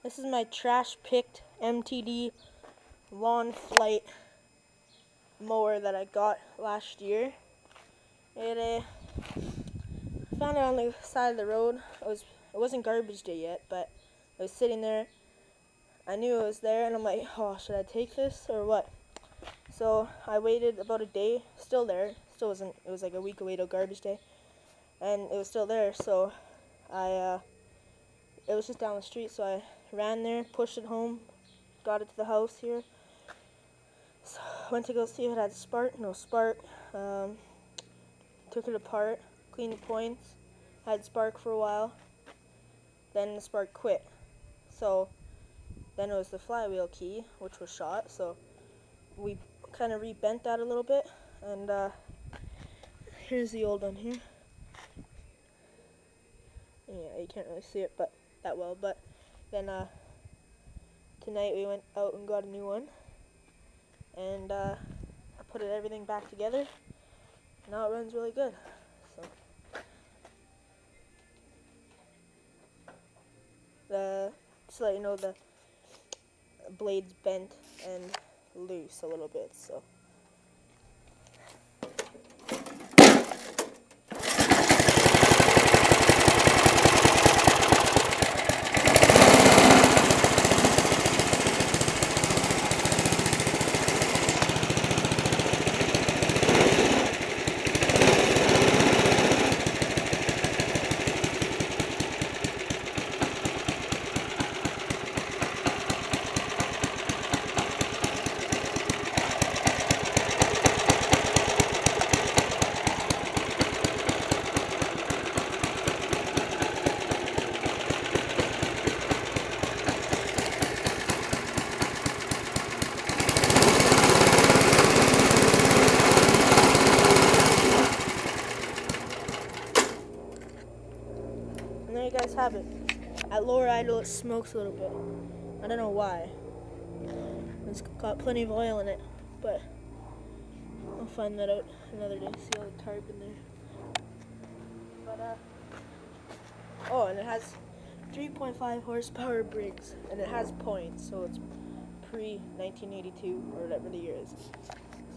This is my Trashpicked MTD lawn flight mower that I got last year. It found it on the side of the road. It wasn't garbage day yet, but it was sitting there. I knew it was there, and I'm like, oh, should I take this or what? So I waited about a day, still there. Still wasn't. It was like a week away till garbage day, and it was still there. So it was just down the street, so I ran there, pushed it home, got it to the house here. So went to go see if it had spark. No spark. Took it apart, cleaned the points, had spark for a while. Then the spark quit. So then it was the flywheel key, which was shot. So we kind of rebent that a little bit, and here's the old one here. Yeah, you can't really see it that well, but then tonight we went out and got a new one, and I put everything back together. Now it runs really good. So just to let you know, the blade's bent and loose a little bit, so. And there you guys have it. At lower idle, it smokes a little bit. I don't know why. It's got plenty of oil in it, but I'll find that out another day. See all the carb in there. But oh, and it has 3.5 horsepower Briggs, and it has points, so it's pre-1982 or whatever the year is.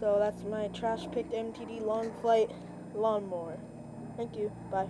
So that's my Trashpicked MTD long flight lawnmower. Thank you. Bye.